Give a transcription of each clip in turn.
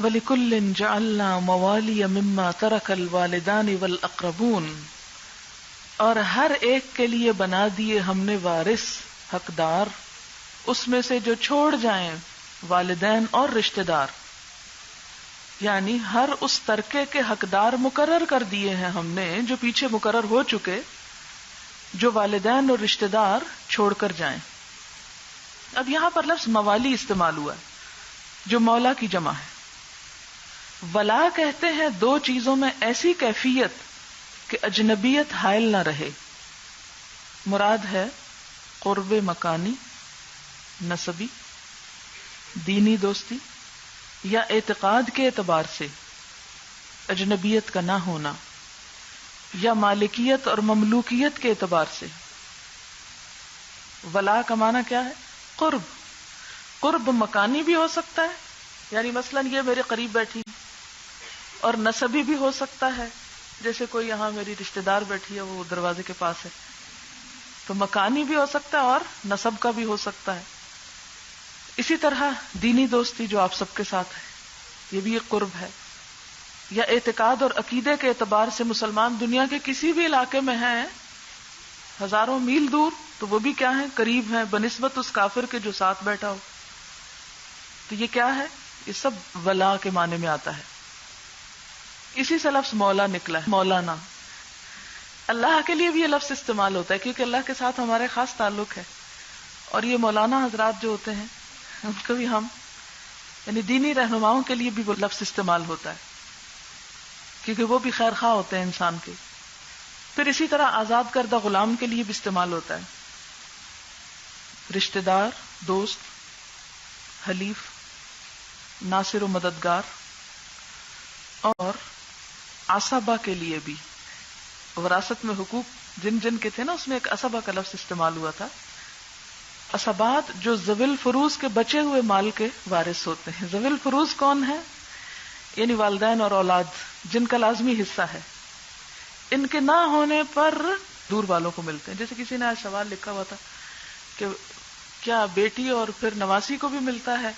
وَلِكُلٍّ جَعَلْنَا مَوَالِيَ مِمَّا تَرَكَ الْوَالِدَانِ وَالْأَقْرَبُونَ، اور ہر ایک کے لیے بنا دیے ہم نے وارث، حقدار، اس میں سے جو چھوڑ جائیں والدین اور رشتہ دار، یعنی ہر اس ترکے کے حقدار مقرر کر دیے ہیں ہم نے جو پیچھے مقرر ہو چکے، جو والدین اور رشتہ دار چھوڑ کر جائیں۔ اب یہاں پر لفظ موالی استعمال ہوا ہے جو مولا کی جمع ہے۔ ولا کہتے ہیں دو چیزوں میں ایسی کیفیت کہ اجنبیت حائل نہ رہے، مراد ہے قرب مکانی، نسبی، دینی دوستی یا اعتقاد کے اعتبار سے اجنبیت کا نہ ہونا، یا مالکیت اور مملوکیت کے اعتبار سے۔ ولا کا معنی کیا ہے؟ قرب۔ قرب مکانی بھی ہو سکتا ہے، یعنی مثلا یہ میرے قریب بیٹھی، اور نسبی بھی ہو سکتا ہے، جیسے کوئی یہاں میری رشتہ دار بیٹھی ہے وہ دروازے کے پاس ہے، تو مکانی بھی ہو سکتا ہے اور نسب کا بھی ہو سکتا ہے۔ اسی طرح دینی دوستی جو آپ سب کے ساتھ ہے، یہ بھی ایک قرب ہے۔ یا اعتقاد اور عقیدے کے اعتبار سے مسلمان دنیا کے کسی بھی علاقے میں ہیں، ہزاروں میل دور، تو وہ بھی کیا ہیں؟ قریب ہیں بنسبت اس کافر کے جو ساتھ بیٹھا ہو۔ تو یہ کیا ہے؟ یہ سب ولا کے معنی میں آتا ہے۔ اسی سے لفظ مولا نکلا ہے، مولانا۔ اللہ کے لیے بھی یہ لفظ استعمال ہوتا ہے کیونکہ اللہ کے ساتھ ہمارے خاص تعلق ہے، اور یہ مولانا حضرات جو ہوتے ہیں ان کو بھی ہم یعنی دینی رہنماؤں کے لیے بھی وہ لفظ استعمال ہوتا ہے کیونکہ وہ بھی خیر خواہ ہوتے ہیں انسان کے۔ پھر اسی طرح آزاد کردہ غلام کے لیے بھی استعمال ہوتا ہے، رشتہ دار، دوست، حلیف، ناصر و مددگار، اور عصبہ کے لیے بھی۔ وراثت میں حقوق جن جن کے تھے نا، اس میں ایک عصبہ کا لفظ استعمال ہوا تھا۔ عصبات جو ذوی الفروض کے بچے ہوئے مال کے وارث ہوتے ہیں۔ ذوی الفروض کون ہے؟ یعنی والدین اور اولاد جن کا لازمی حصہ ہے، ان کے نہ ہونے پر دور والوں کو ملتے ہیں۔ جیسے کسی نے آج سوال لکھا ہوا تھا کہ کیا بیٹی اور پھر نواسی کو بھی ملتا ہے؟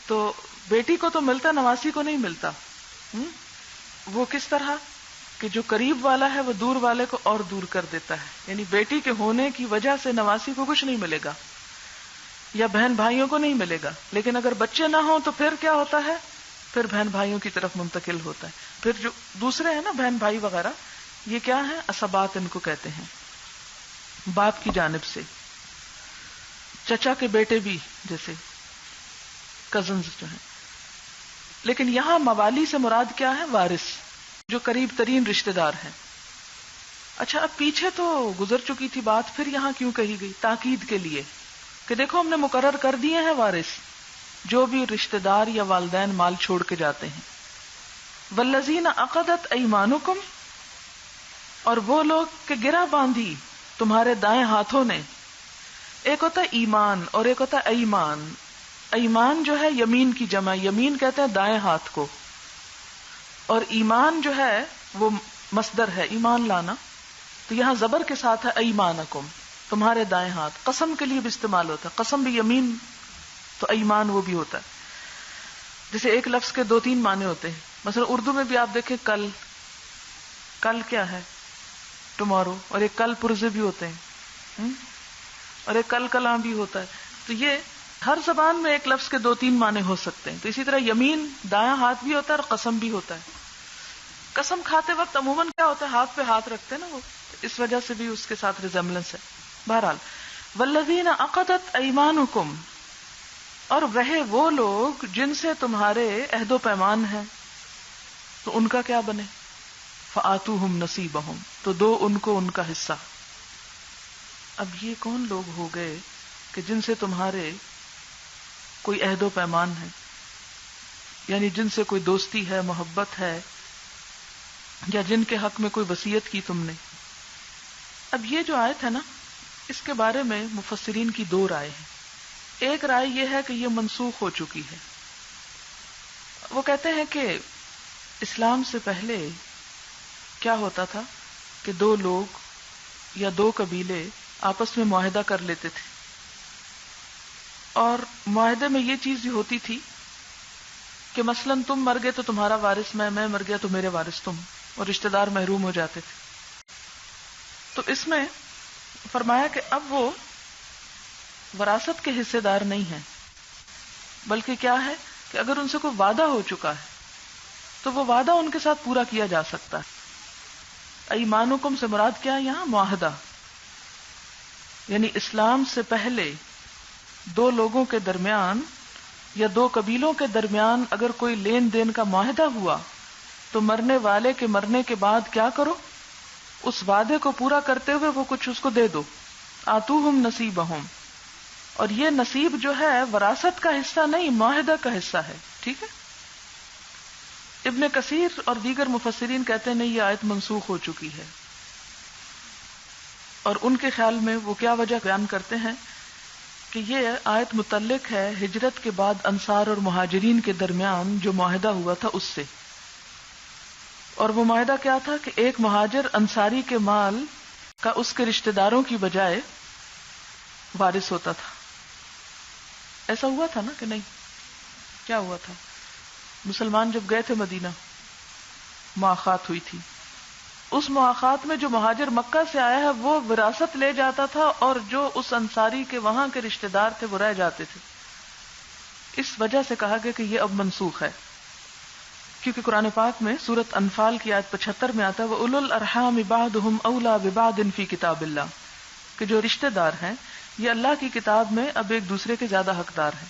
تو بیٹی کو تو ملتا، نواسی کو نہیں ملتا۔ وہ کس طرح کہ جو قریب والا ہے وہ دور والے کو اور دور کر دیتا ہے، یعنی بیٹی کے ہونے کی وجہ سے نواسی کو کچھ نہیں ملے گا، یا بہن بھائیوں کو نہیں ملے گا، لیکن اگر بچے نہ ہوں تو پھر کیا ہوتا ہے؟ پھر بہن بھائیوں کی طرف منتقل ہوتا ہے۔ پھر جو دوسرے ہیں نا بہن بھائی وغیرہ، یہ کیا ہے؟ عصبات ان کو کہتے ہیں، باپ کی جانب سے۔ چچا کے بیٹے بھی، جیسے کزنز جو ہیں۔ لیکن یہاں موالی سے مراد کیا ہے؟ وارث، جو قریب ترین رشتہ دار ہیں۔ اچھا، اب پیچھے تو گزر چکی تھی بات، پھر یہاں کیوں کہی گئی؟ تاکید کے لیے کہ دیکھو ہم نے مقرر کر دیے ہیں وارث، جو بھی رشتہ دار یا والدین مال چھوڑ کے جاتے ہیں۔ والذین عقدت ایمانکم، اور وہ لوگ کہ گرہ باندھی تمہارے دائیں ہاتھوں نے۔ ایک ہوتا ہے ایمان اور ایک ہوتا ہے ایمان۔ ایمان جو ہے یمین کی جمع، یمین کہتے ہیں دائیں ہاتھ کو، اور ایمان جو ہے وہ مصدر ہے ایمان لانا، تو یہاں زبر کے ساتھ ہے ایمانکم، تمہارے دائیں ہاتھ۔ قسم کے لیے بھی استعمال ہوتا ہے، قسم بھی یمین تو ایمان وہ بھی ہوتا ہے۔ جیسے ایک لفظ کے 2-3 معنی ہوتے ہیں، مثلا اردو میں بھی آپ دیکھیں کل، کل کیا ہے؟ ٹمارو، اور ایک کل پرزے بھی ہوتے ہیں، اور ایک کل کلاں بھی ہوتا ہے۔ تو یہ ہر زبان میں ایک لفظ کے 2-3 معنی ہو سکتے ہیں۔ تو اسی طرح یمین دایاں ہاتھ بھی ہوتا ہے اور قسم بھی ہوتا ہے۔ قسم کھاتے وقت عموماً کیا ہوتا ہے؟ ہاتھ پہ ہاتھ رکھتے ہیں نا، وہ اس وجہ سے بھی اس کے ساتھ ریزمبلنس ہے۔ بہرحال والذین عقدت ایمانکم، اور وہ لوگ جن سے تمہارے عہد و پیمان ہیں، تو ان کا کیا بنے؟ فآتوہم نصیبہم، تو دو ان کو ان کا حصہ۔ اب یہ کون لوگ ہو گئے کہ جن سے تمہارے کوئی عہد و پیمان ہے، یعنی جن سے کوئی دوستی ہے، محبت ہے، یا جن کے حق میں کوئی وصیت کی تم نے؟ اب یہ جو آیت ہے نا، اس کے بارے میں مفسرین کی 2 رائے ہیں۔ ایک رائے یہ ہے کہ یہ منسوخ ہو چکی ہے۔ وہ کہتے ہیں کہ اسلام سے پہلے کیا ہوتا تھا کہ 2 لوگ یا 2 قبیلے آپس میں معاہدہ کر لیتے تھے، اور معاہدے میں یہ چیز ہوتی تھی کہ مثلاً تم مر گئے تو تمہارا وارث میں مر گیا تو میرے وارث تم، اور رشتہ دار محروم ہو جاتے تھے. تو اس میں فرمایا کہ اب وہ وراثت کے حصے دار نہیں ہیں، بلکہ کیا ہے کہ اگر ان سے کوئی وعدہ ہو چکا ہے تو وہ وعدہ ان کے ساتھ پورا کیا جا سکتا ہے. ایمانکم سے مراد کیا ہے یہاں؟ معاہدہ. یعنی اسلام سے پہلے دو لوگوں کے درمیان یا دو قبیلوں کے درمیان اگر کوئی لین دین کا معاہدہ ہوا تو مرنے والے کے مرنے کے بعد کیا کرو؟ اس وعدے کو پورا کرتے ہوئے وہ کچھ اس کو دے دو. آتوہم نصیبہم. اور یہ نصیب جو ہے وراثت کا حصہ نہیں، معاہدہ کا حصہ ہے. ٹھیک ہے. ابن کثیر اور دیگر مفسرین کہتے ہیں نہیں، یہ آیت منسوخ ہو چکی ہے. اور ان کے خیال میں وہ کیا وجہ بیان کرتے ہیں کہ یہ آیت متعلق ہے ہجرت کے بعد انصار اور مہاجرین کے درمیان جو معاہدہ ہوا تھا اس سے. اور وہ معاہدہ کیا تھا کہ ایک مہاجر انصاری کے مال کا اس کے رشتہ داروں کی بجائے وارث ہوتا تھا. ایسا ہوا تھا نا کہ نہیں؟ کیا ہوا تھا؟ مسلمان جب گئے تھے مدینہ، مواخات ہوئی تھی. اس مواخات میں جو مہاجر مکہ سے آیا ہے وہ وراثت لے جاتا تھا، اور جو اس انصاری کے وہاں کے رشتہ دار تھے وہ رہ جاتے تھے. اس وجہ سے کہا گیا کہ یہ اب منسوخ ہے، کیونکہ قرآن پاک میں سورۃ انفال کی آیت 75 میں آتا ہے وَأُولُو الْأَرْحَامِ بَعْضُهُمْ أَوْلَىٰ بِبَعْضٍ فِي كِتَابِ اللَّهِ، کہ جو رشتہ دار ہیں یہ اللہ کی کتاب میں اب ایک دوسرے کے زیادہ حقدار ہیں،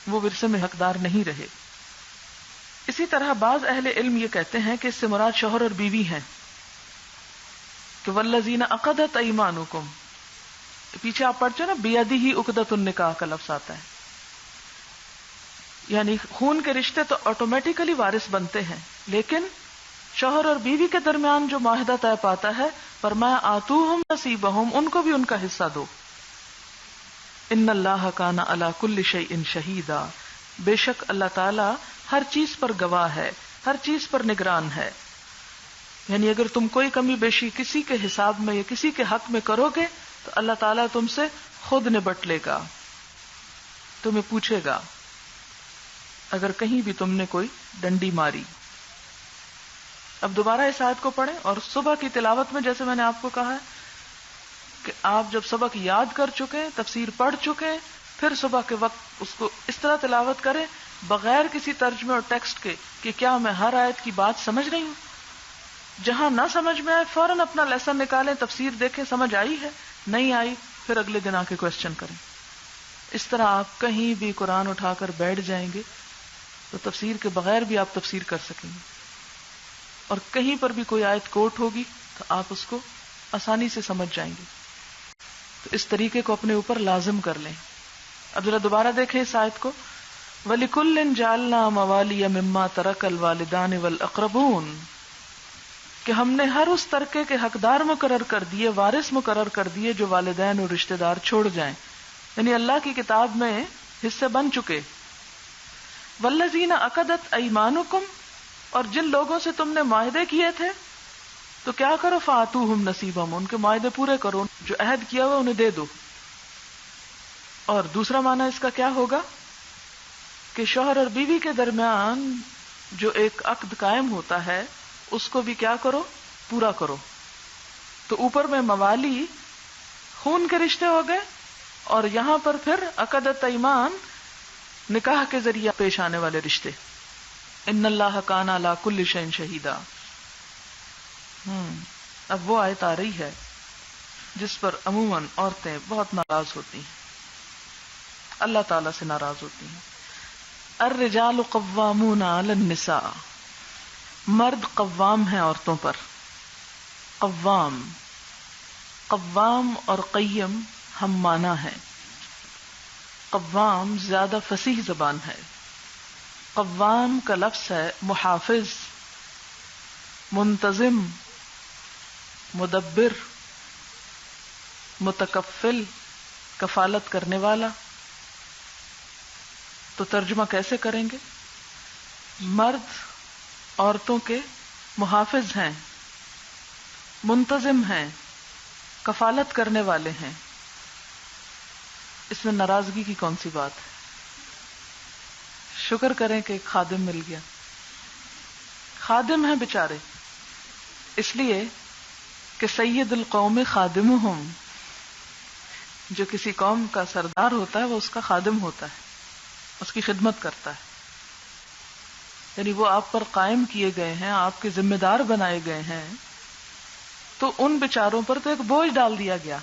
وہ ورثے میں حقدار نہیں رہے. اسی طرح بعض اہل علم یہ کہتے ہیں کہ اس سے مراد شوہر اور بیوی ہیں کہ والذین عقدت ایمانکم، پیچھے آپ پڑھتے نا بیدہ عقدۃ النکاح کا لفظ آتا ہے، یعنی خون کے رشتے تو آٹومیٹیکلی وارث بنتے ہیں، لیکن شوہر اور بیوی کے درمیان جو معاہدہ طے پاتا ہے فرمایا آتوہم نصیبہم، ان کو بھی ان کا حصہ دو. ان اللہ کان علی کل شیء شہیدا، بے شک اللہ تعالی ہر چیز پر گواہ ہے، ہر چیز پر نگران ہے. یعنی اگر تم کوئی کمی بیشی کسی کے حساب میں یا کسی کے حق میں کرو گے تو اللہ تعالیٰ تم سے خود نبٹ لے گا، تمہیں پوچھے گا اگر کہیں بھی تم نے کوئی ڈنڈی ماری. اب دوبارہ اس آیت کو پڑھیں، اور صبح کی تلاوت میں جیسے میں نے آپ کو کہا ہے کہ آپ جب سبق یاد کر چکے، تفسیر پڑھ چکے، پھر صبح کے وقت اس کو اس طرح تلاوت کریں بغیر کسی ترجمے اور ٹیکسٹ کے کہ کیا میں ہر آیت کی بات سمجھ رہی ہوں. جہاں نہ سمجھ میں آئے فوراً اپنا لیسن نکالیں، تفسیر دیکھیں، سمجھ آئی ہے نہیں آئی پھر اگلے دن آ کے کوشچن کریں. اس طرح آپ کہیں بھی قرآن اٹھا کر بیٹھ جائیں گے تو تفسیر کے بغیر بھی آپ تفسیر کر سکیں گے، اور کہیں پر بھی کوئی آیت کوٹ ہوگی تو آپ اس کو آسانی سے سمجھ جائیں گے. تو اس طریقے کو اپنے اوپر لازم کر لیں. اب ذرا دوبارہ دیکھیں اس آیت کو، وَلِكُلٍّ جَعَلْنَا مَوَالِيَ مِمَّا تَرَكَ الْوَالِدَانِ وَالْأَقْرَبُونَ، کہ ہم نے ہر اس ترکے کے حقدار مقرر کر دیے، وارث مقرر کر دیے جو والدین اور رشتہ دار چھوڑ جائیں، یعنی اللہ کی کتاب میں حصے بن چکے. وَالَّذِينَ عَقَدَتْ أَيْمَانُكُمْ، اور جن لوگوں سے تم نے معاہدے کیے تھے تو کیا کرو فَآتُوهُمْ نَصِيبَهُمْ، ان کے معاہدے پورے کرو، جو عہد کیا ہوا انہیں دے دو. اور دوسرا معنی اس کا کیا ہوگا کہ شوہر اور بیوی کے درمیان جو ایک عقد قائم ہوتا ہے اس کو بھی کیا کرو، پورا کرو. تو اوپر میں موالی خون کے رشتے ہو گئے، اور یہاں پر پھر عقدت ایمان نکاح کے ذریعے پیش آنے والے رشتے. ان اللہ کان علی کل شیء شہیدا. اب وہ آیت آ رہی ہے جس پر عموماً عورتیں بہت ناراض ہوتی ہیں، اللہ تعالیٰ سے ناراض ہوتی ہیں. الرجال قوامون علی النساء، مرد قوام ہیں عورتوں پر. قوام، قوام اور قیم ہم معنی ہیں. قوام زیادہ فصیح زبان ہے. قوام کا لفظ ہے محافظ، منتظم، مدبر، متکفل، کفالت کرنے والا. تو ترجمہ کیسے کریں گے؟ مرد عورتوں کے محافظ ہیں، منتظم ہیں، کفالت کرنے والے ہیں. اس میں ناراضگی کی کون سی بات ہے؟ شکر کریں کہ ایک خادم مل گیا. خادم ہیں بیچارے، اس لیے کہ سید القوم خادمہم، جو کسی قوم کا سردار ہوتا ہے وہ اس کا خادم ہوتا ہے، اس کی خدمت کرتا ہے. یعنی وہ آپ پر قائم کیے گئے ہیں، آپ کے ذمہ دار بنائے گئے ہیں، تو ان بیچاروں پر تو ایک بوجھ ڈال دیا گیا.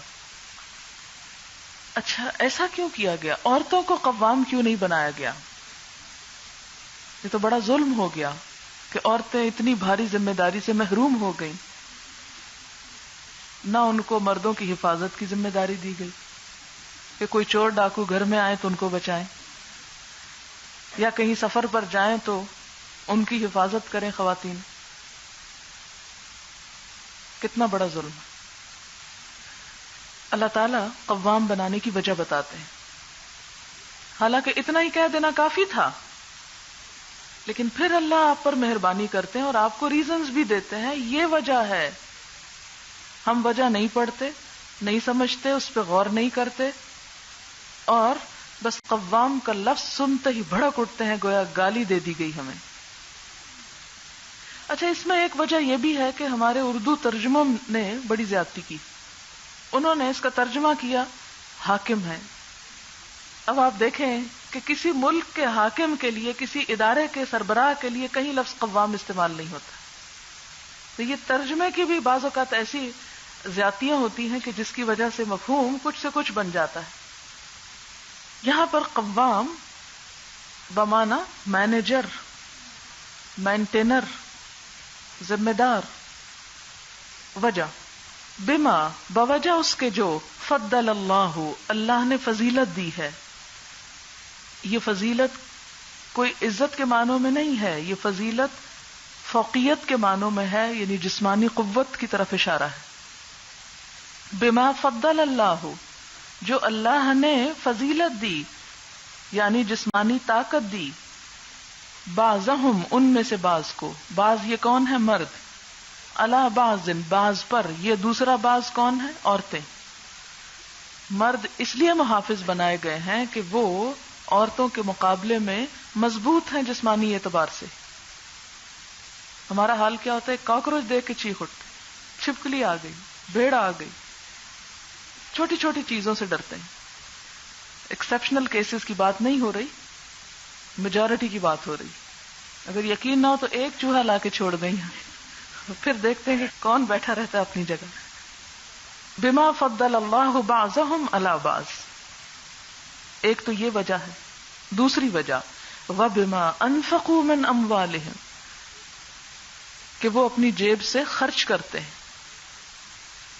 اچھا ایسا کیوں کیا گیا؟ عورتوں کو قوام کیوں نہیں بنایا گیا؟ یہ تو بڑا ظلم ہو گیا کہ عورتیں اتنی بھاری ذمہ داری سے محروم ہو گئیں. نہ ان کو مردوں کی حفاظت کی ذمہ داری دی گئی کہ کوئی چور ڈاکو گھر میں آئے تو ان کو بچائیں، یا کہیں سفر پر جائیں تو ان کی حفاظت کریں خواتین. کتنا بڑا ظلم. اللہ تعالیٰ قوام بنانے کی وجہ بتاتے ہیں. حالانکہ اتنا ہی کہہ دینا کافی تھا، لیکن پھر اللہ آپ پر مہربانی کرتے ہیں اور آپ کو ریزنز بھی دیتے ہیں. یہ وجہ ہے. ہم وجہ نہیں پڑھتے، نہیں سمجھتے، اس پہ غور نہیں کرتے، اور بس قوام کا لفظ سنتے ہی بھڑک اٹھتے ہیں گویا گالی دے دی گئی ہمیں. اچھا اس میں ایک وجہ یہ بھی ہے کہ ہمارے اردو ترجموں نے بڑی زیادتی کی. انہوں نے اس کا ترجمہ کیا حاکم ہے. اب آپ دیکھیں کہ کسی ملک کے حاکم کے لیے، کسی ادارے کے سربراہ کے لیے کہیں لفظ قوام استعمال نہیں ہوتا. تو یہ ترجمے کی بھی بعض اوقات ایسی زیادتیاں ہوتی ہیں کہ جس کی وجہ سے مفہوم کچھ سے کچھ بن جاتا ہے. یہاں پر قوام بمعنی مینیجر، مینٹینر، ذمہ دار. وجہ بما، بوجہ اس کے جو فضل اللہ، اللہ نے فضیلت دی ہے. یہ فضیلت کوئی عزت کے معنوں میں نہیں ہے، یہ فضیلت فوقیت کے معنوں میں ہے، یعنی جسمانی قوت کی طرف اشارہ ہے. بما فضل اللہ، جو اللہ نے فضیلت دی یعنی جسمانی طاقت دی. بعضہم، ان میں سے بعض کو. بعض یہ کون ہے؟ مرد. علی بعض، بعض پر. یہ دوسرا بعض کون ہے؟ عورتیں. مرد اس لیے محافظ بنائے گئے ہیں کہ وہ عورتوں کے مقابلے میں مضبوط ہیں جسمانی اعتبار سے. ہمارا حال کیا ہوتا ہے؟ کاکروچ دیکھ کے چیخ اٹھتے، چھپکلی آ گئی، بھیڑ آ گئی، چھوٹی چھوٹی چیزوں سے ڈرتے ہیں. ایکسپشنل کیسز کی بات نہیں ہو رہی، میجورٹی کی بات ہو رہی. اگر یقین نہ ہو تو ایک چوہا لا کے چھوڑ دیں، پھر دیکھتے ہیں کہ کون بیٹھا رہتا ہے اپنی جگہ. بما فضل اللہ بعضهم علی بعض، ایک تو یہ وجہ ہے. دوسری وجہ وبما انفقوا من اموالهم، کہ وہ اپنی جیب سے خرچ کرتے ہیں.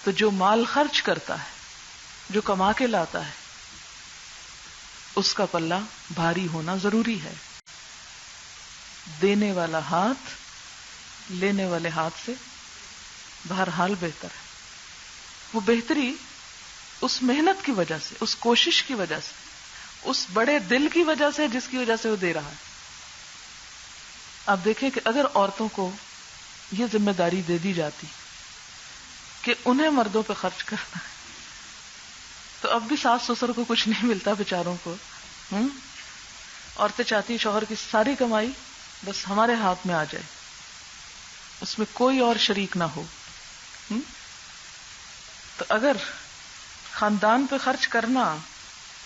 تو جو مال خرچ کرتا ہے، جو کما کے لاتا ہے، اس کا پلہ بھاری ہونا ضروری ہے. دینے والا ہاتھ لینے والے ہاتھ سے بہرحال بہتر ہے. وہ بہتری اس محنت کی وجہ سے، اس کوشش کی وجہ سے، اس بڑے دل کی وجہ سے جس کی وجہ سے وہ دے رہا ہے. آپ دیکھیں کہ اگر عورتوں کو یہ ذمہ داری دے دی جاتی کہ انہیں مردوں پہ خرچ کرنا ہے، تو اب بھی ساس سسر کو کچھ نہیں ملتا بیچاروں کو. عورتیں چاہتی شوہر کی ساری کمائی بس ہمارے ہاتھ میں آ جائے، اس میں کوئی اور شریک نہ ہو. تو اگر خاندان پہ خرچ کرنا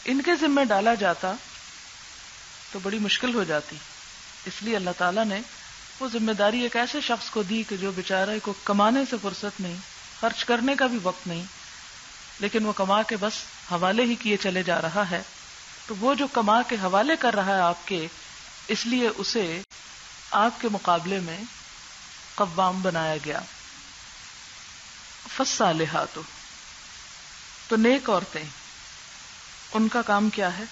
ان کے ذمہ ڈالا جاتا تو بڑی مشکل ہو جاتی. اس لیے اللہ تعالیٰ نے وہ ذمہ داری ایک ایسے شخص کو دی کہ جو بیچارے کو کمانے سے فرصت نہیں، خرچ کرنے کا بھی وقت نہیں، لیکن وہ کما کے بس حوالے ہی کیے چلے جا رہا ہے. تو وہ جو کما کے حوالے کر رہا ہے آپ کے، اس لیے اسے آپ کے مقابلے میں قوام بنایا گیا. فالصالحات، تو نیک عورتیں، ان کا کام کیا ہے؟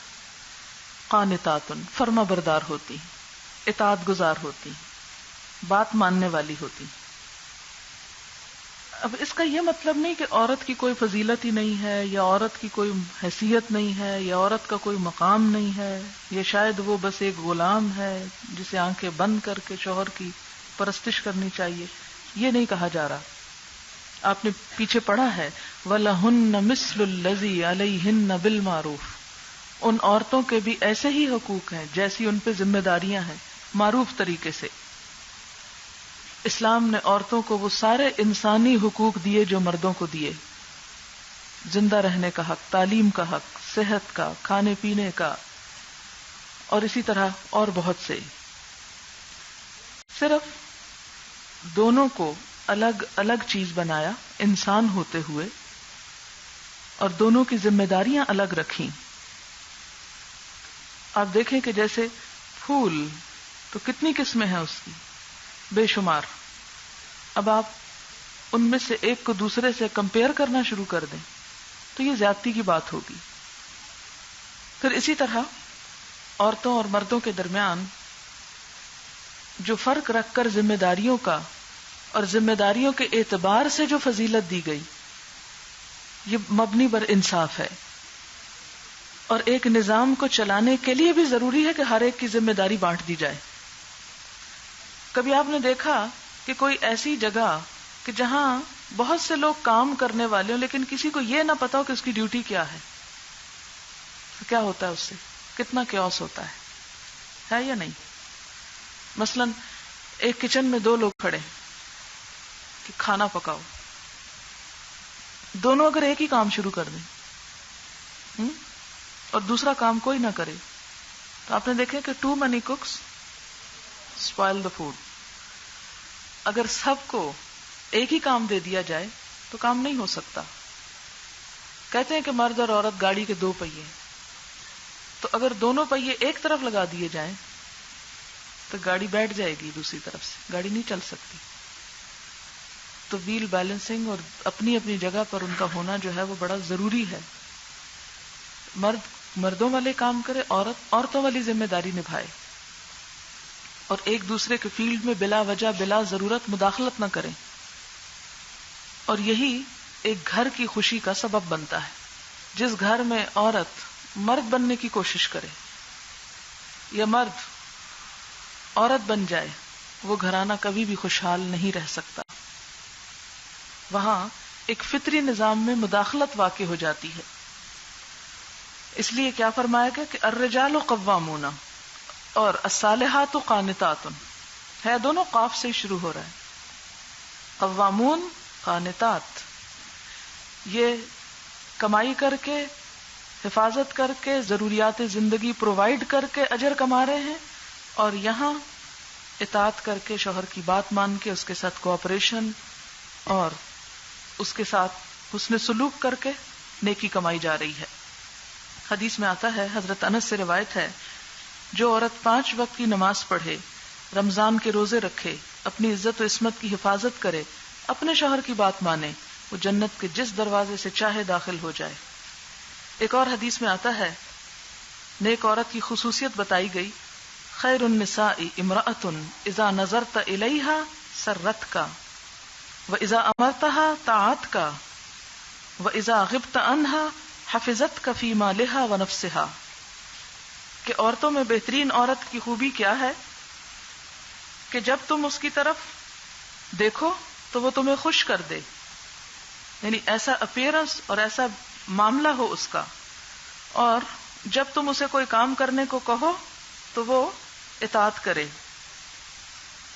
قانتات، فرما بردار ہوتی، اطاعت گزار ہوتی، بات ماننے والی ہوتی. اب اس کا یہ مطلب نہیں کہ عورت کی کوئی فضیلت ہی نہیں ہے، یا عورت کی کوئی حیثیت نہیں ہے، یا عورت کا کوئی مقام نہیں ہے، یا شاید وہ بس ایک غلام ہے جسے آنکھیں بند کر کے شوہر کی پرستش کرنی چاہیے. یہ نہیں کہا جا رہا. آپ نے پیچھے پڑھا ہے وَلَهُنَّ مِثْلُ الَّذِي عَلَيْهِنَّ بِالْمَعْرُوفِ، ان عورتوں کے بھی ایسے ہی حقوق ہیں جیسی ان پہ ذمہ داریاں ہیں، معروف طریقے سے۔ اسلام نے عورتوں کو وہ سارے انسانی حقوق دیے جو مردوں کو دیے، زندہ رہنے کا حق، تعلیم کا حق، صحت کا، کھانے پینے کا، اور اسی طرح اور بہت سے۔ صرف دونوں کو الگ الگ چیز بنایا انسان ہوتے ہوئے، اور دونوں کی ذمہ داریاں الگ رکھیں۔ آپ دیکھیں کہ جیسے پھول تو کتنی قسمیں ہیں اس کی، بے شمار۔ اب آپ ان میں سے ایک کو دوسرے سے کمپیئر کرنا شروع کر دیں تو یہ زیادتی کی بات ہوگی۔ پھر اسی طرح عورتوں اور مردوں کے درمیان جو فرق رکھ کر ذمہ داریوں کا اور ذمہ داریوں کے اعتبار سے جو فضیلت دی گئی، یہ مبنی بر انصاف ہے، اور ایک نظام کو چلانے کے لیے بھی ضروری ہے کہ ہر ایک کی ذمہ داری بانٹ دی جائے۔ کبھی آپ نے دیکھا کہ کوئی ایسی جگہ کہ جہاں بہت سے لوگ کام کرنے والے ہوں لیکن کسی کو یہ نہ پتا ہو کہ اس کی ڈیوٹی کیا ہے، تو کیا ہوتا ہے اس سے؟ کتنا کیوس ہوتا ہے یا نہیں؟ مثلا ایک کچن میں دو لوگ کھڑے کہ کھانا پکاؤ، دونوں اگر ایک ہی کام شروع کر دیں اور دوسرا کام کوئی نہ کرے تو آپ نے دیکھا کہ too many cooks spoil the food. اگر سب کو ایک ہی کام دے دیا جائے تو کام نہیں ہو سکتا۔ کہتے ہیں کہ مرد اور عورت گاڑی کے دو پہیے، تو اگر دونوں پہیے ایک طرف لگا دیے جائیں تو گاڑی بیٹھ جائے گی، دوسری طرف سے گاڑی نہیں چل سکتی۔ تو ویل بیلنسنگ اور اپنی اپنی جگہ پر ان کا ہونا جو ہے وہ بڑا ضروری ہے۔ مرد مردوں والے کام کرے، عورت عورتوں والی ذمہ داری نبھائے، اور ایک دوسرے کے فیلڈ میں بلا وجہ بلا ضرورت مداخلت نہ کریں، اور یہی ایک گھر کی خوشی کا سبب بنتا ہے۔ جس گھر میں عورت مرد بننے کی کوشش کرے یا مرد عورت بن جائے، وہ گھرانہ کبھی بھی خوشحال نہیں رہ سکتا۔ وہاں ایک فطری نظام میں مداخلت واقع ہو جاتی ہے۔ اس لیے کیا فرمایا گیا کہ الرجال قوامون اور الصالحات قانتات، ہے دونوں قاف سے شروع ہو رہا ہے۔ قوامون، قانتات، یہ کمائی کر کے، حفاظت کر کے، ضروریات زندگی پرووائڈ کر کے اجر کما رہے ہیں، اور یہاں اطاعت کر کے، شوہر کی بات مان کے، اس کے ساتھ کوآپریشن اور اس کے ساتھ حسن سلوک کر کے نیکی کمائی جا رہی ہے۔ حدیث میں آتا ہے، حضرت انس سے روایت ہے، جو عورت 5 وقت کی نماز پڑھے، رمضان کے روزے رکھے، اپنی عزت و عصمت کی حفاظت کرے، اپنے شوہر کی بات مانے، وہ جنت کے جس دروازے سے چاہے داخل ہو جائے۔ ایک اور حدیث میں آتا ہے، نیک عورت کی خصوصیت بتائی گئی، خیر النساء امرأۃ اذا نظرت الیہا سرتک واذا امرتها طاعتک واذا غبت عنہا حفظتک فی مالہا ونفسہا، کہ عورتوں میں بہترین عورت کی خوبی کیا ہے کہ جب تم اس کی طرف دیکھو تو وہ تمہیں خوش کر دے، یعنی ایسا اپیرنس اور ایسا معاملہ ہو اس کا، اور جب تم اسے کوئی کام کرنے کو کہو تو وہ اطاعت کرے،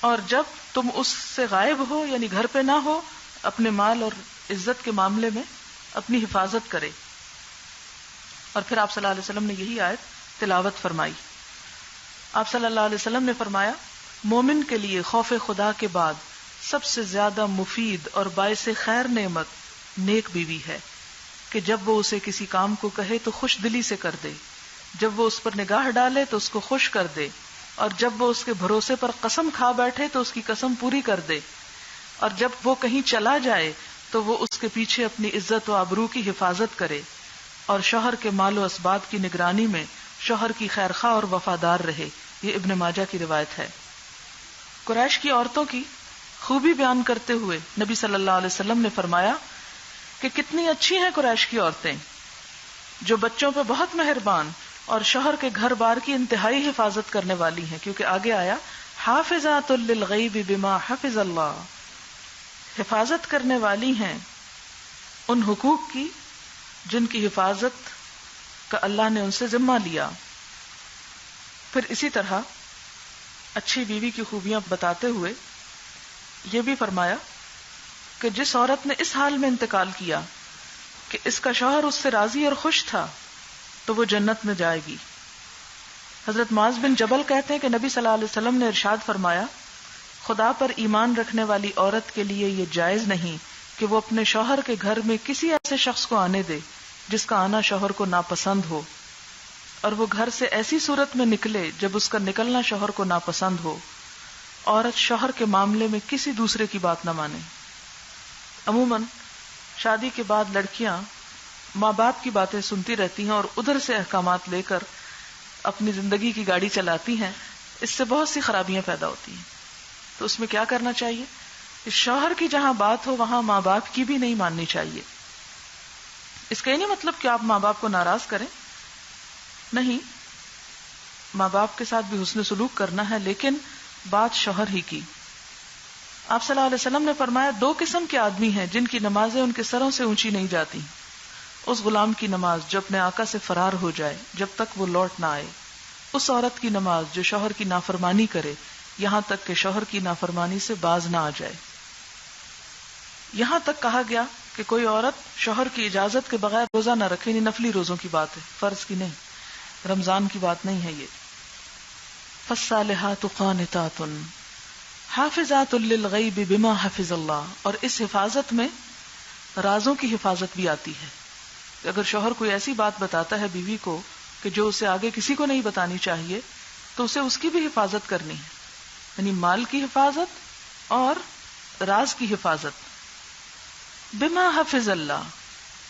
اور جب تم اس سے غائب ہو یعنی گھر پہ نہ ہو، اپنے مال اور عزت کے معاملے میں اپنی حفاظت کرے۔ اور پھر آپ صلی اللہ علیہ وسلم نے یہی آیت تلاوت فرمائی۔ آپ صلی اللہ علیہ وسلم نے فرمایا، مومن کے لیے خوف خدا کے بعد سب سے زیادہ مفید اور باعث خیر نعمت نیک بیوی ہے، کہ جب وہ اسے کسی کام کو کہے تو خوش دلی سے کر دے، جب وہ اس پر نگاہ ڈالے تو اس کو خوش کر دے، اور جب وہ اس کے بھروسے پر قسم کھا بیٹھے تو اس کی قسم پوری کر دے، اور جب وہ کہیں چلا جائے تو وہ اس کے پیچھے اپنی عزت و آبرو کی حفاظت کرے، اور شوہر کے مال و اسباب کی نگرانی میں شوہر کی خیرخواہ اور وفادار رہے۔ یہ ابن ماجہ کی روایت ہے۔ قریش کی عورتوں کی خوبی بیان کرتے ہوئے نبی صلی اللہ علیہ وسلم نے فرمایا کہ کتنی اچھی ہیں قریش کی عورتیں، جو بچوں پہ بہت مہربان اور شوہر کے گھر بار کی انتہائی حفاظت کرنے والی ہیں، کیونکہ آگے آیا حافظات للغیب بما حفظ اللہ، حفاظت کرنے والی ہیں ان حقوق کی جن کی حفاظت کا اللہ نے ان سے ذمہ لیا۔ پھر اسی طرح اچھی بیوی کی خوبیاں بتاتے ہوئے یہ بھی فرمایا کہ جس عورت نے اس حال میں انتقال کیا کہ اس کا شوہر اس سے راضی اور خوش تھا تو وہ جنت میں جائے گی۔ حضرت معاذ بن جبل کہتے ہیں کہ نبی صلی اللہ علیہ وسلم نے ارشاد فرمایا، خدا پر ایمان رکھنے والی عورت کے لیے یہ جائز نہیں کہ وہ اپنے شوہر کے گھر میں کسی ایسے شخص کو آنے دے جس کا آنا شوہر کو ناپسند ہو، اور وہ گھر سے ایسی صورت میں نکلے جب اس کا نکلنا شوہر کو ناپسند ہو۔ عورت شوہر کے معاملے میں کسی دوسرے کی بات نہ مانے۔ عموماً شادی کے بعد لڑکیاں ماں باپ کی باتیں سنتی رہتی ہیں اور ادھر سے احکامات لے کر اپنی زندگی کی گاڑی چلاتی ہیں، اس سے بہت سی خرابیاں پیدا ہوتی ہیں۔ تو اس میں کیا کرنا چاہیے؟ اس شوہر کی جہاں بات ہو وہاں ماں باپ کی بھی نہیں ماننی چاہیے۔ اس کا یہ نہیں مطلب کہ آپ ماں باپ کو ناراض کریں، نہیں، ماں باپ کے ساتھ بھی حسن سلوک کرنا ہے، لیکن بات شوہر ہی کی۔ آپ صلی اللہ علیہ وسلم نے فرمایا 2 قسم کے آدمی ہیں جن کی نمازیں ان کے سروں سے اونچی نہیں جاتی، اس غلام کی نماز جو اپنے آقا سے فرار ہو جائے جب تک وہ لوٹ نہ آئے، اس عورت کی نماز جو شوہر کی نافرمانی کرے یہاں تک کہ شوہر کی نافرمانی سے باز نہ آ جائے۔ یہاں تک کہا گیا کہ کوئی عورت شوہر کی اجازت کے بغیر روزہ نہ رکھے، یعنی نفلی روزوں کی بات ہے، فرض کی نہیں، رمضان کی بات نہیں ہے یہ۔ فالصالحات قانتات حافظات للغیب بما حفظ اللہ، اور اس حفاظت میں رازوں کی حفاظت بھی آتی ہے۔ اگر شوہر کوئی ایسی بات بتاتا ہے بیوی کو کہ جو اسے آگے کسی کو نہیں بتانی چاہیے تو اسے اس کی بھی حفاظت کرنی ہے، یعنی مال کی حفاظت اور راز کی حفاظت۔ بما حفظ اللہ،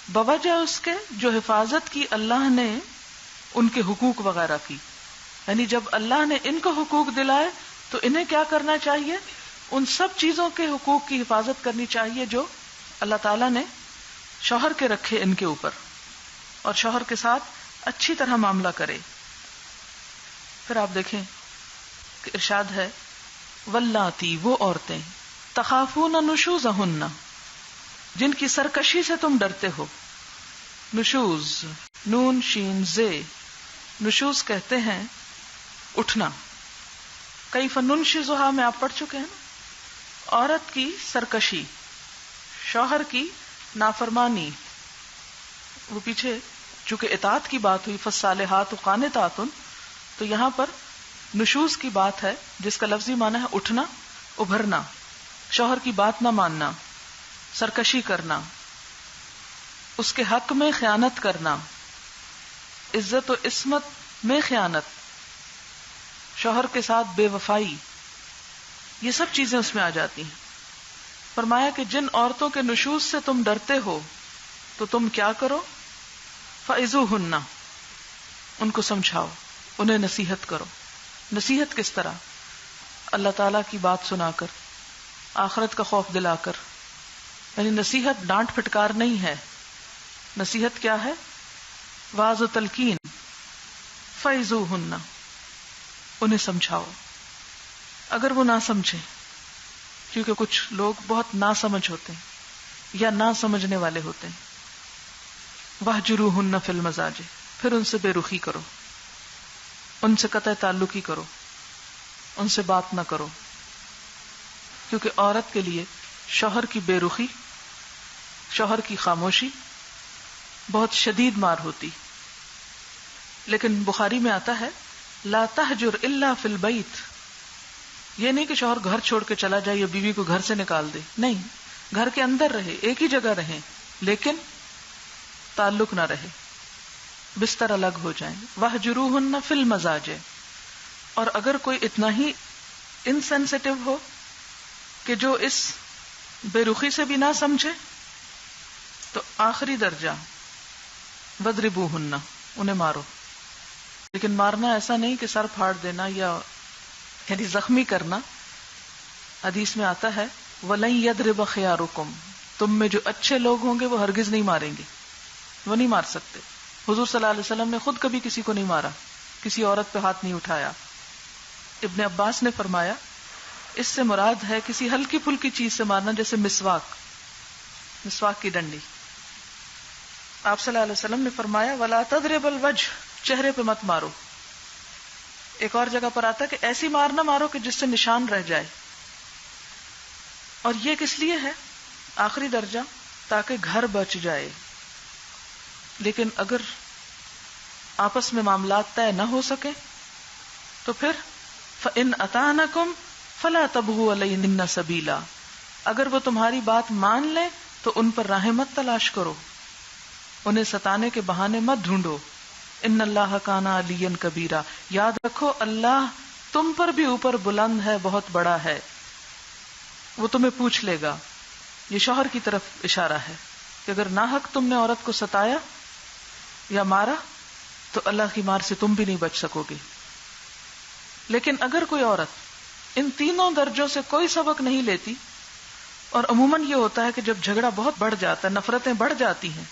بوجہ اس کے جو حفاظت کی اللہ نے ان کے حقوق وغیرہ کی، یعنی جب اللہ نے ان کو حقوق دلائے تو انہیں کیا کرنا چاہیے؟ ان سب چیزوں کے حقوق کی حفاظت کرنی چاہیے جو اللہ تعالیٰ نے شوہر کے رکھے ان کے اوپر، اور شوہر کے ساتھ اچھی طرح معاملہ کرے۔ پھر آپ دیکھیں کہ ارشاد ہے واللاتی، وہ عورتیں تخافون نشوزہن، جن کی سرکشی سے تم ڈرتے ہو۔ نشوز، نون شین زے، نشوز کہتے ہیں اٹھنا۔ کیف ننشزھا میں آپ پڑھ چکے ہیں نا، عورت کی سرکشی، شوہر کی نافرمانی، وہ پیچھے چونکہ اطاعت کی بات ہوئی فالصالحات قانتات، تو یہاں پر نشوز کی بات ہے جس کا لفظی معنی ہے اٹھنا، ابھرنا، شوہر کی بات نہ ماننا، سرکشی کرنا، اس کے حق میں خیانت کرنا، عزت و عصمت میں خیانت، شوہر کے ساتھ بے وفائی، یہ سب چیزیں اس میں آ جاتی ہیں۔ فرمایا کہ جن عورتوں کے نشوز سے تم ڈرتے ہو تو تم کیا کرو؟ فَعِظُوهُنَّ، ان کو سمجھاؤ، انہیں نصیحت کرو۔ نصیحت کس طرح؟ اللہ تعالیٰ کی بات سنا کر، آخرت کا خوف دلا کر، یعنی نصیحت ڈانٹ پھٹکار نہیں ہے، نصیحت کیا ہے؟ واعظ و تلقین۔ فَعِظُوهُنَّ، انہیں سمجھاؤ۔ اگر وہ نہ سمجھیں، کیونکہ کچھ لوگ بہت نہ سمجھ ہوتے ہیں یا نہ سمجھنے والے ہوتے ہیں، وَاهْجُرُوهُنَّ فِي الْمَضَاجِعِ، پھر ان سے بے رخی کرو، ان سے قطع تعلقی کرو، ان سے بات نہ کرو، کیونکہ عورت کے لیے شوہر کی بے رخی، شوہر کی خاموشی بہت شدید مار ہوتی۔ لیکن بخاری میں آتا ہے لا تہجر الا فی البیت، یہ نہیں کہ شوہر گھر چھوڑ کے چلا جائے یا بیوی کو گھر سے نکال دے، نہیں، گھر کے اندر رہے، ایک ہی جگہ رہیں، لیکن تعلق نہ رہے، بستر الگ ہو جائیں۔ وَاهْجُرُوهُنَّ فِي الْمَضَاجِعِ، اور اگر کوئی اتنا ہی انسینسٹیو ہو کہ جو اس بے رخی سے بھی نہ سمجھے تو آخری درجہ وَاضْرِبُوهُنَّ، انہیں مارو، لیکن مارنا ایسا نہیں کہ سر پھاڑ دینا یا یعنی زخمی کرنا۔ حدیث میں آتا ہے وَلَن يَضْرِبَ خِيَارُكُمْ، تم میں جو اچھے لوگ ہوں گے وہ ہرگز نہیں ماریں گے، وہ نہیں مار سکتے۔ حضور صلی اللہ علیہ وسلم نے خود کبھی کسی کو نہیں مارا، کسی عورت پہ ہاتھ نہیں اٹھایا۔ ابن عباس نے فرمایا اس سے مراد ہے کسی ہلکی پھلکی چیز سے مارنا، جیسے مسواک کی ڈنڈی۔ آپ صلی اللہ علیہ وسلم نے فرمایا ولا تضرب الوجه، چہرے پہ مت مارو. ایک اور جگہ پر آتا ہے کہ ایسی مار نہ مارو کہ جس سے نشان رہ جائے. اور یہ کس لیے ہے؟ آخری درجہ تاکہ گھر بچ جائے. لیکن اگر آپس میں معاملات طے نہ ہو سکے تو پھر فَإِنْ أَطَعْنَكُمْ فَلَا تَبْغُوا عَلَيْهِنَّ سَبِيلًا، اگر وہ تمہاری بات مان لیں تو ان پر راہیں مت تلاش کرو، انہیں ستانے کے بہانے مت ڈھونڈو. ان اللہ کان علیٰ کبیرا، یاد رکھو اللہ تم پر بھی اوپر بلند ہے، بہت بڑا ہے، وہ تمہیں پوچھ لے گا. یہ شوہر کی طرف اشارہ ہے کہ اگر ناحق تم نے عورت کو ستایا یا مارا تو اللہ کی مار سے تم بھی نہیں بچ سکو گے. لیکن اگر کوئی عورت ان تینوں درجوں سے کوئی سبق نہیں لیتی، اور عموماً یہ ہوتا ہے کہ جب جھگڑا بہت بڑھ جاتا ہے، نفرتیں بڑھ جاتی ہیں،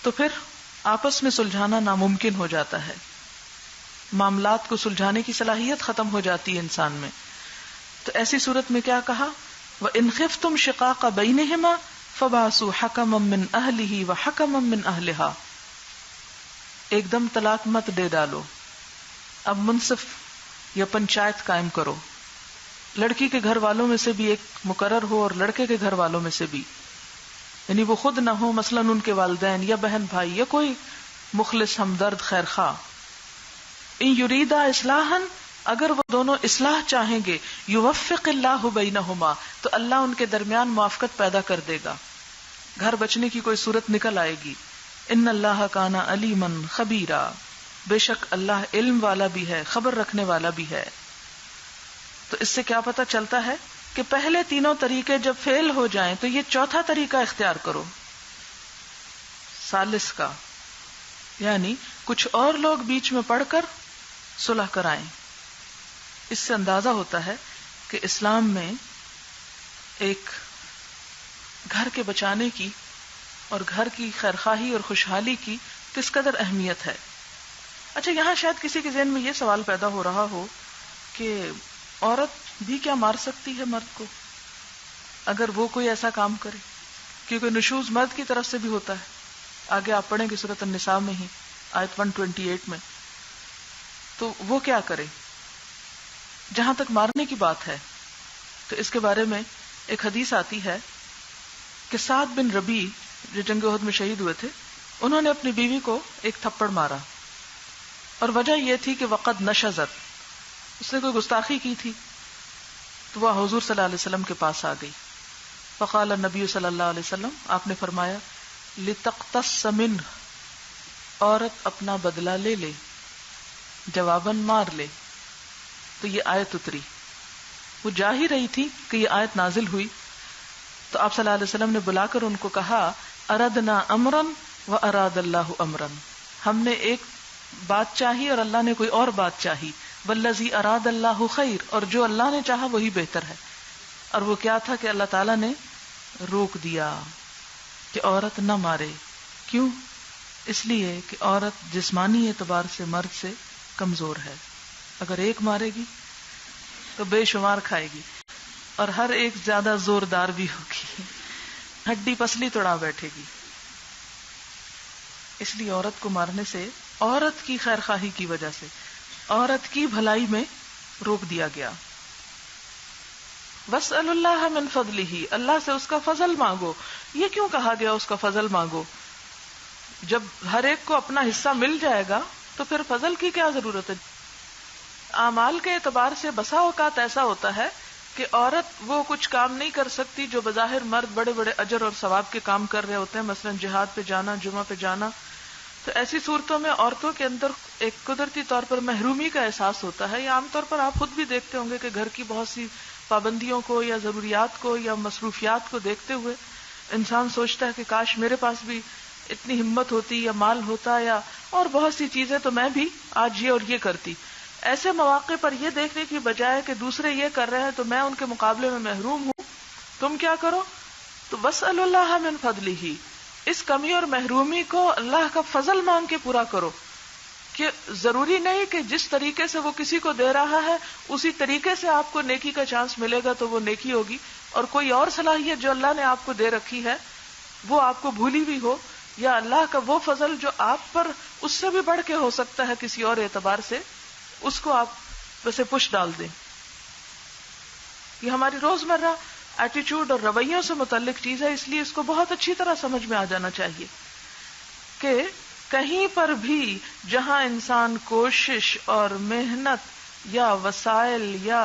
تو پھر آپس میں سلجھانا ناممکن ہو جاتا ہے، معاملات کو سلجھانے کی صلاحیت ختم ہو جاتی ہے انسان میں. تو ایسی صورت میں کیا کہا؟ وَإِنْ خِفْتُمْ شِقَاقَ بَيْنِهِمَا فَبَعْثُوا حَكَمًا مِّنْ أَهْلِهِ وَحَكَمًا مِّنْ أَهْلِهَا. ایک دم طلاق مت دے ڈالو، اب منصف یا پنچایت قائم کرو. لڑکی کے گھر والوں میں سے بھی ایک مقرر ہو اور لڑکے کے گھر والوں میں سے بھی، یعنی وہ خود نہ ہو، مثلاً ان کے والدین یا بہن بھائی یا کوئی مخلص ہمدرد خیر خواہ. ان یریدا اصلاحا، اگر وہ دونوں اصلاح چاہیں گے، یوفق اللہ بینہما، تو اللہ ان کے درمیان موافقت پیدا کر دے گا، گھر بچنے کی کوئی صورت نکل آئے گی. ان اللہ کان علیما خبیرا، بے شک اللہ علم والا بھی ہے، خبر رکھنے والا بھی ہے. تو اس سے کیا پتہ چلتا ہے کہ پہلے تینوں طریقے جب فیل ہو جائیں تو یہ چوتھا طریقہ اختیار کرو، ثالث کا، یعنی کچھ اور لوگ بیچ میں پڑھ کر صلح کرائیں. اس سے اندازہ ہوتا ہے کہ اسلام میں ایک گھر کے بچانے کی اور گھر کی خیرخواہی اور خوشحالی کی کس قدر اہمیت ہے. اچھا، یہاں شاید کسی کے ذہن میں یہ سوال پیدا ہو رہا ہو کہ عورت بھی کیا مار سکتی ہے مرد کو اگر وہ کوئی ایسا کام کرے؟ کیونکہ نشوز مرد کی طرف سے بھی ہوتا ہے. آگے آپ پڑھیں گے سورۃ النساء میں ہی آیت 128 میں. تو وہ کیا کرے؟ جہاں تک مارنے کی بات ہے تو اس کے بارے میں ایک حدیث آتی ہے کہ سعد بن ربیع جو جنگ احد میں شہید ہوئے تھے، انہوں نے اپنی بیوی کو ایک تھپڑ مارا، اور وجہ یہ تھی کہ وقد نشزت، اس نے کوئی گستاخی کی تھی. تو وہ حضور صلی اللہ علیہ وسلم کے پاس آ گئی. فقال النبی صلی اللہ علیہ وسلم، آپ نے فرمایا لتقتص منہ، عورت اپنا بدلہ لے لے، جواباً مار لے. تو یہ آیت اتری. وہ جا ہی رہی تھی کہ یہ آیت نازل ہوئی. تو آپ صلی اللہ علیہ وسلم نے بلا کر ان کو کہا اردنا امرن و اراد اللہ امرن، ہم نے ایک بات چاہی اور اللہ نے کوئی اور بات چاہی. والذی اراد اللہ خیر، اور جو اللہ نے چاہا وہی بہتر ہے. اور وہ کیا تھا کہ اللہ تعالیٰ نے روک دیا کہ عورت نہ مارے. کیوں؟ اس لیے کہ عورت جسمانی اعتبار سے مرد سے کمزور ہے. اگر ایک مارے گی تو بے شمار کھائے گی، اور ہر ایک زیادہ زوردار بھی ہوگی، ہڈی پسلی توڑا بیٹھے گی. اس لیے عورت کو مارنے سے عورت کی خیر خواہی کی وجہ سے، عورت کی بھلائی میں روک دیا گیا. وَاسْأَلُوا اللَّهَ مِنْ فَضْلِهِ، اللہ سے اس کا فضل مانگو. یہ کیوں کہا گیا اس کا فضل مانگو؟ جب ہر ایک کو اپنا حصہ مل جائے گا تو پھر فضل کی کیا ضرورت ہے؟ اعمال کے اعتبار سے بسا اوقات ایسا ہوتا ہے کہ عورت وہ کچھ کام نہیں کر سکتی جو بظاہر مرد بڑے بڑے اجر اور ثواب کے کام کر رہے ہوتے ہیں، مثلا جہاد پہ جانا، جمعہ پہ جانا. تو ایسی صورتوں میں عورتوں کے اندر ایک قدرتی طور پر محرومی کا احساس ہوتا ہے. یا عام طور پر آپ خود بھی دیکھتے ہوں گے کہ گھر کی بہت سی پابندیوں کو یا ضروریات کو یا مصروفیات کو دیکھتے ہوئے انسان سوچتا ہے کہ کاش میرے پاس بھی اتنی ہمت ہوتی یا مال ہوتا یا اور بہت سی چیزیں، تو میں بھی آج یہ اور یہ کرتی. ایسے مواقع پر یہ دیکھنے کی بجائے کہ دوسرے یہ کر رہے ہیں تو میں ان کے مقابلے میں محروم ہوں، تم کیا کرو؟ تو وَاسْأَلُوا اللَّهَ مِنْ فَضْلِهِ، اس کمی اور محرومی کو اللہ کا فضل مانگ کے پورا کرو. کہ ضروری نہیں کہ جس طریقے سے وہ کسی کو دے رہا ہے اسی طریقے سے آپ کو نیکی کا چانس ملے گا تو وہ نیکی ہوگی، اور کوئی اور صلاحیت جو اللہ نے آپ کو دے رکھی ہے وہ آپ کو بھولی بھی ہو یا اللہ کا وہ فضل جو آپ پر اس سے بھی بڑھ کے ہو سکتا ہے کسی اور اعتبار سے، اس کو آپ ویسے پش ڈال دیں. یہ ہماری روزمرہ ایٹیچیوڈ اور رویوں سے متعلق چیز ہے، اس لیے اس کو بہت اچھی طرح سمجھ میں آ جانا چاہیے کہ کہیں پر بھی جہاں انسان کوشش اور محنت یا وسائل یا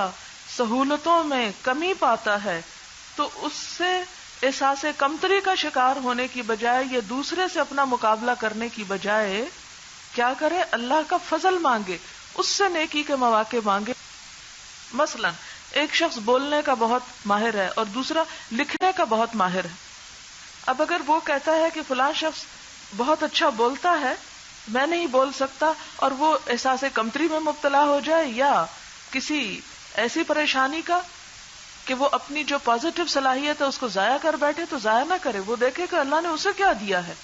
سہولتوں میں کمی پاتا ہے تو اس سے احساس کمتری کا شکار ہونے کی بجائے یا دوسرے سے اپنا مقابلہ کرنے کی بجائے کیا کرے؟ اللہ کا فضل مانگے، اس سے نیکی کے مواقع مانگے. مثلا ایک شخص بولنے کا بہت ماہر ہے اور دوسرا لکھنے کا بہت ماہر ہے. اب اگر وہ کہتا ہے کہ فلاں شخص بہت اچھا بولتا ہے، میں نہیں بول سکتا، اور وہ احساس کمتری میں مبتلا ہو جائے یا کسی ایسی پریشانی کا کہ وہ اپنی جو پازیٹو صلاحیت ہے اس کو ضائع کر بیٹھے، تو ضائع نہ کرے. وہ دیکھے کہ اللہ نے اسے کیا دیا ہے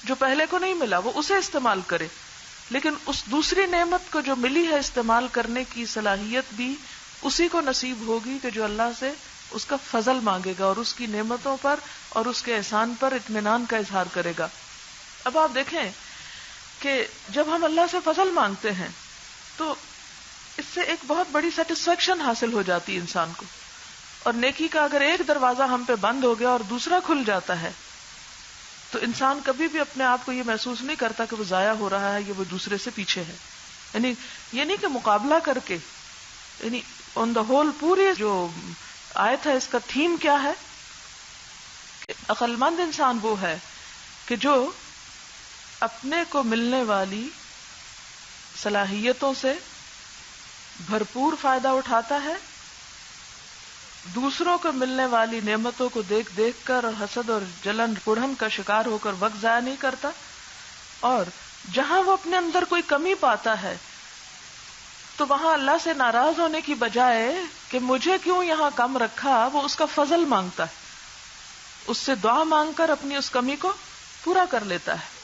جو پہلے کو نہیں ملا، وہ اسے استعمال کرے. لیکن اس دوسری نعمت کو جو ملی ہے استعمال کرنے کی صلاحیت بھی اسی کو نصیب ہوگی کہ جو اللہ سے اس کا فضل مانگے گا اور اس کی نعمتوں پر اور اس کے احسان پر اطمینان کا اظہار کرے گا. اب آپ دیکھیں کہ جب ہم اللہ سے فضل مانگتے ہیں تو اس سے ایک بہت بڑی سیٹسفیکشن حاصل ہو جاتی ہے انسان کو. اور نیکی کا اگر ایک دروازہ ہم پہ بند ہو گیا اور دوسرا کھل جاتا ہے تو انسان کبھی بھی اپنے آپ کو یہ محسوس نہیں کرتا کہ وہ ضائع ہو رہا ہے یا وہ دوسرے سے پیچھے ہے. یعنی یہ نہیں کہ مقابلہ کر کے، یعنی آن دا ہول پوری جو آیت ہے اس کا تھیم کیا ہے کہ عقل مند انسان وہ ہے کہ جو اپنے کو ملنے والی صلاحیتوں سے بھرپور فائدہ اٹھاتا ہے، دوسروں کو ملنے والی نعمتوں کو دیکھ دیکھ کر اور حسد اور جلن کڑھن کا شکار ہو کر وقت ضائع نہیں کرتا، اور جہاں وہ اپنے اندر کوئی کمی پاتا ہے تو وہاں اللہ سے ناراض ہونے کی بجائے کہ مجھے کیوں یہاں کم رکھا، وہ اس کا فضل مانگتا ہے، اس سے دعا مانگ کر اپنی اس کمی کو پورا کر لیتا ہے.